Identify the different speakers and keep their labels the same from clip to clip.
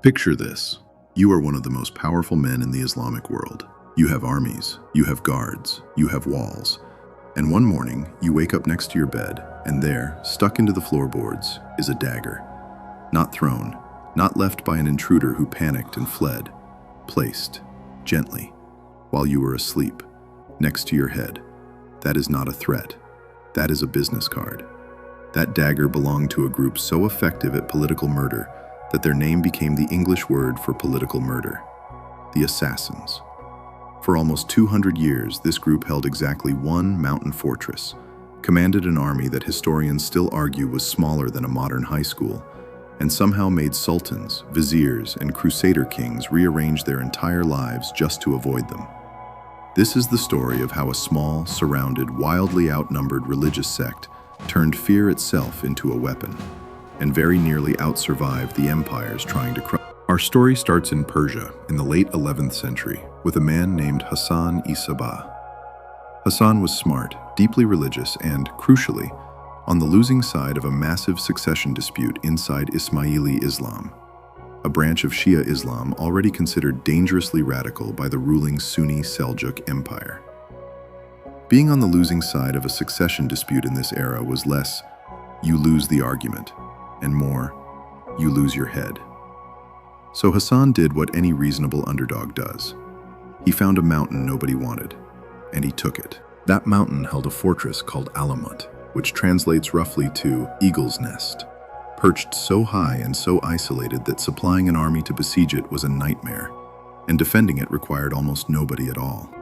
Speaker 1: Picture this. You are one of the most powerful men in the Islamic world. You have armies, you have guards, you have walls. And one morning, you wake up next to your bed, and there, stuck into the floorboards, is a dagger. Not thrown, not left by an intruder who panicked and fled. Placed, gently, while you were asleep, next to your head. That is not a threat. That is a business card. That dagger belonged to a group so effective at political murder that their name became the English word for political murder, the Assassins. For almost 200 years, this group held exactly one mountain fortress, commanded an army that historians still argue was smaller than a modern high school, and somehow made sultans, viziers, and crusader kings rearrange their entire lives just to avoid them. This is the story of how a small, surrounded, wildly outnumbered religious sect turned fear itself into a weapon, and very nearly outsurvived the empires trying to crush. Our story starts in Persia in the late 11th century with a man named Hassan-i Sabbah. Hassan was smart, deeply religious, and, crucially, on the losing side of a massive succession dispute inside Ismaili Islam, a branch of Shia Islam already considered dangerously radical by the ruling Sunni Seljuk Empire. Being on the losing side of a succession dispute in this era was less, you lose the argument, and more, you lose your head. So Hassan did what any reasonable underdog does. He found a mountain nobody wanted, and he took it. That mountain held a fortress called Alamut, which translates roughly to Eagle's Nest, perched so high and so isolated that supplying an army to besiege it was a nightmare, and defending it required almost nobody at all.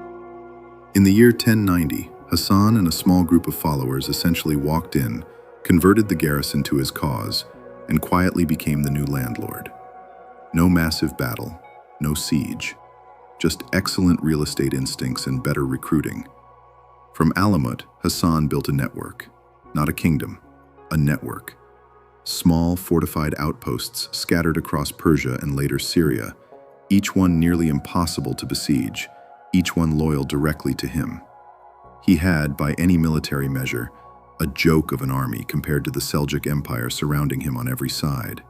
Speaker 1: In the year 1090, Hassan and a small group of followers essentially walked in, converted the garrison to his cause, and quietly became the new landlord. No massive battle, no siege, just excellent real estate instincts and better recruiting. From Alamut, Hassan built a network, not a kingdom, a network. Small, fortified outposts scattered across Persia and later Syria, each one nearly impossible to besiege, each one loyal directly to him. He had, by any military measure, a joke of an army compared to the Seljuk Empire surrounding him on every side.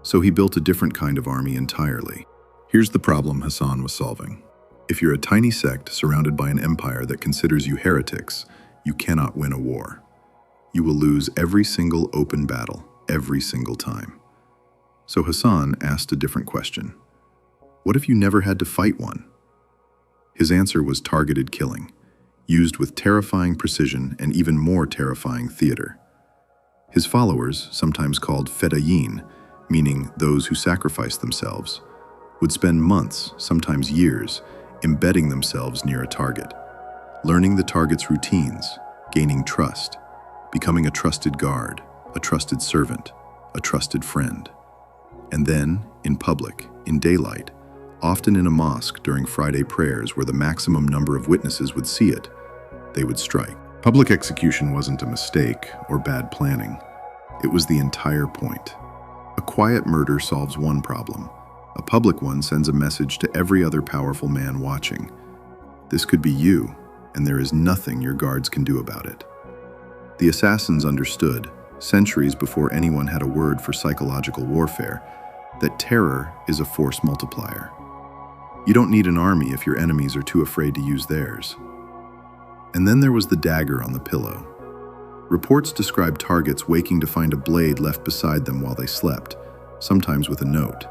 Speaker 1: So he built a different kind of army entirely. Here's the problem Hassan was solving. If you're a tiny sect surrounded by an empire that considers you heretics, you cannot win a war. You will lose every single open battle, every single time. So Hassan asked a different question. What if you never had to fight one? His answer was targeted killing, used with terrifying precision and even more terrifying theater. His followers, sometimes called fedayin, meaning those who sacrifice themselves, would spend months, sometimes years, embedding themselves near a target, learning the target's routines, gaining trust, becoming a trusted guard, a trusted servant, a trusted friend. And then, in public, in daylight, often in a mosque during Friday prayers where the maximum number of witnesses would see it, they would strike. Public execution wasn't a mistake or bad planning. It was the entire point. A quiet murder solves one problem. A public one sends a message to every other powerful man watching. This could be you, and there is nothing your guards can do about it. The assassins understood, centuries before anyone had a word for psychological warfare, that terror is a force multiplier. You don't need an army if your enemies are too afraid to use theirs. And then there was the dagger on the pillow. Reports describe targets waking to find a blade left beside them while they slept, sometimes with a note.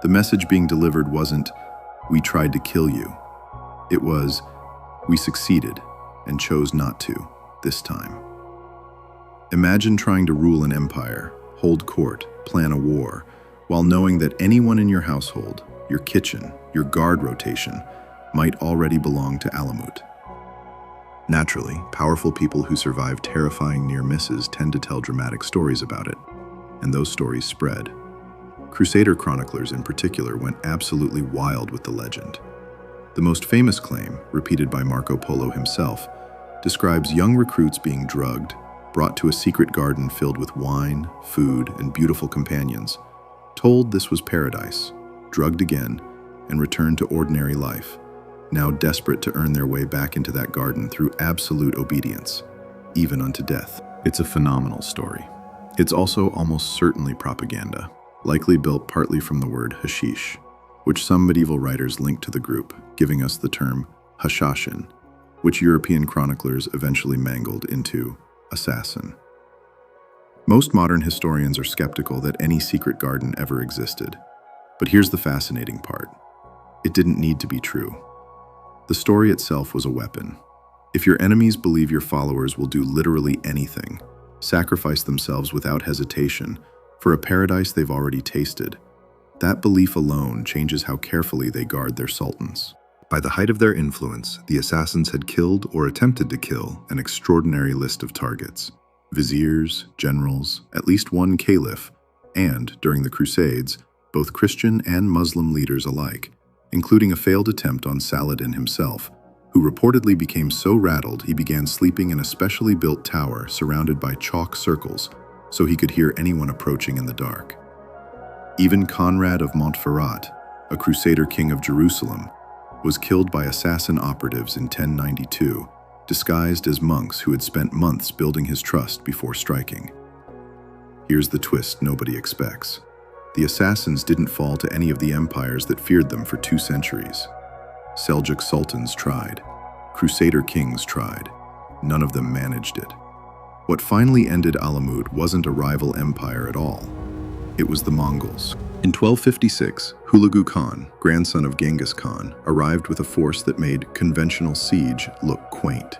Speaker 1: The message being delivered wasn't, "We tried to kill you." It was, "We succeeded and chose not to, this time." Imagine trying to rule an empire, hold court, plan a war, while knowing that anyone in your household, your kitchen, your guard rotation, might already belong to Alamut. Naturally, powerful people who survive terrifying near misses tend to tell dramatic stories about it, and those stories spread. Crusader chroniclers in particular went absolutely wild with the legend. The most famous claim, repeated by Marco Polo himself, describes young recruits being drugged, brought to a secret garden filled with wine, food, and beautiful companions, told this was paradise, drugged again, and returned to ordinary life, now desperate to earn their way back into that garden through absolute obedience, even unto death. It's a phenomenal story. It's also almost certainly propaganda. likely built partly from the word hashish, which some medieval writers linked to the group, giving us the term Hashashin, which European chroniclers eventually mangled into assassin. Most modern historians are skeptical that any secret garden ever existed. But here's the fascinating part. It didn't need to be true. The story itself was a weapon. If your enemies believe your followers will do literally anything, sacrifice themselves without hesitation for a paradise they've already tasted, that belief alone changes how carefully they guard their sultans. By the height of their influence, the assassins had killed or attempted to kill an extraordinary list of targets: viziers, generals, at least one caliph, and, during the Crusades, both Christian and Muslim leaders alike, including a failed attempt on Saladin himself, who reportedly became so rattled he began sleeping in a specially built tower surrounded by chalk circles so he could hear anyone approaching in the dark. Even Conrad of Montferrat, a crusader king of Jerusalem, was killed by assassin operatives in 1092, disguised as monks who had spent months building his trust before striking. Here's the twist nobody expects. The assassins didn't fall to any of the empires that feared them for 2 centuries. Seljuk sultans tried. Crusader kings tried. None of them managed it. What finally ended Alamut wasn't a rival empire at all. It was the Mongols. In 1256, Hulagu Khan, grandson of Genghis Khan, arrived with a force that made conventional siege look quaint.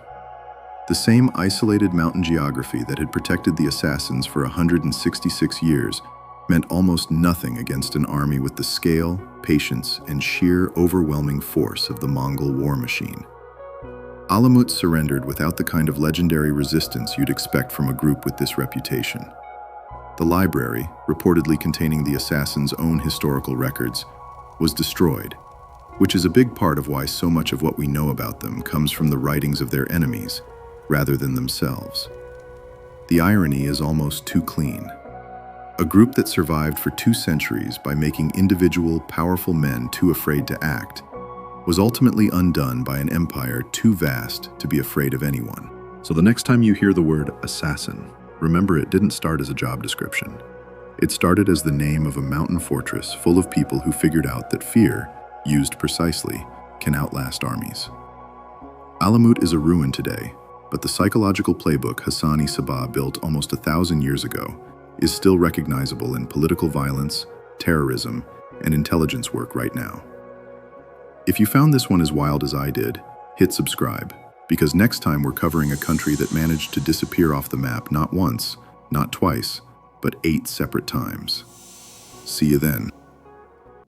Speaker 1: The same isolated mountain geography that had protected the assassins for 166 years meant almost nothing against an army with the scale, patience, and sheer overwhelming force of the Mongol war machine. Alamut surrendered without the kind of legendary resistance you'd expect from a group with this reputation. The library, reportedly containing the assassins' own historical records, was destroyed, which is a big part of why so much of what we know about them comes from the writings of their enemies, rather than themselves. The irony is almost too clean. A group that survived for 2 centuries by making individual, powerful men too afraid to act was ultimately undone by an empire too vast to be afraid of anyone. So the next time you hear the word assassin, remember it didn't start as a job description. It started as the name of a mountain fortress full of people who figured out that fear, used precisely, can outlast armies. Alamut is a ruin today, but the psychological playbook Hassan-i Sabbah built almost 1,000 years ago is still recognizable in political violence, terrorism, and intelligence work right now. If you found this one as wild as I did, hit subscribe, because next time we're covering a country that managed to disappear off the map not once, not twice, but 8 separate times. See you then.